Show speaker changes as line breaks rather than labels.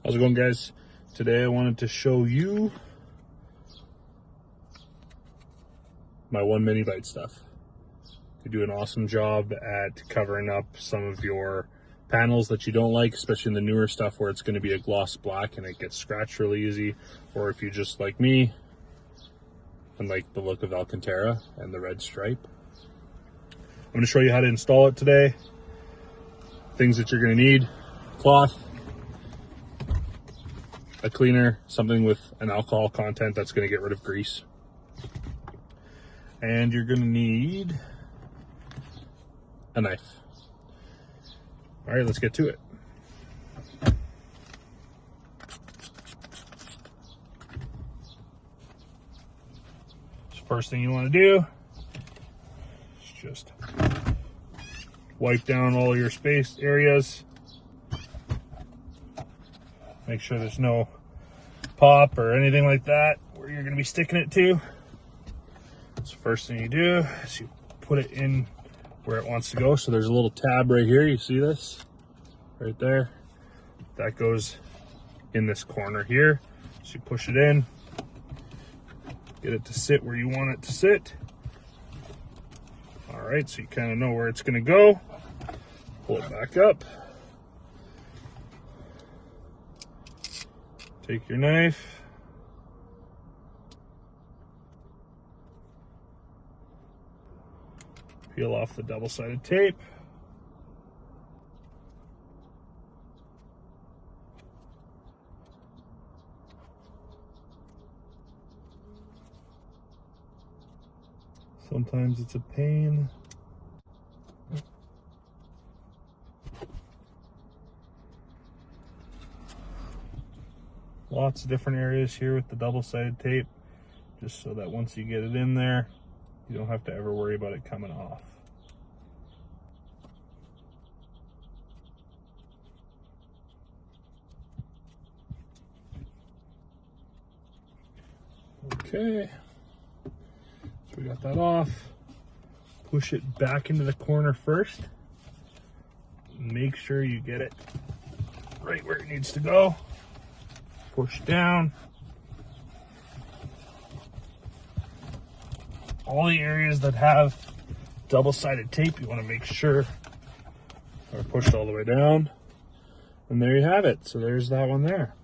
How's it going, guys? Today I wanted to show you my OneMiniBite stuff. They do an awesome job at covering up some of your panels that you don't like, especially in the newer stuff where it's going to be a gloss black and it gets scratched really easy. Or if you just like me and like the look of Alcantara and the red stripe. I'm going to show you how to install it today. Things that you're going to need: cloth, a cleaner, something with an alcohol content that's going to get rid of grease. And you're going to need a knife. All right, let's get to it. So first thing you want to do is just wipe down all your space areas. Make sure there's no pop or anything like that where you're going to be sticking it to. So first thing you do is you put it in where it wants to go. So there's a little tab right here. You see this right there? That goes in this corner here. So you push it in, get it to sit where you want it to sit. All right, so you kind of know where it's going to go. Pull it back up. Take your knife, peel off the double-sided tape. Sometimes it's a pain. Lots of different areas here with the double-sided tape, just so that once you get it in there, you don't have to ever worry about it coming off. Okay, so we got that off. Push it back into the corner first. Make sure you get it right where it needs to go. Push down. All the areas that have double-sided tape, you want to make sure are pushed all the way down. And there you have it. So there's that one there.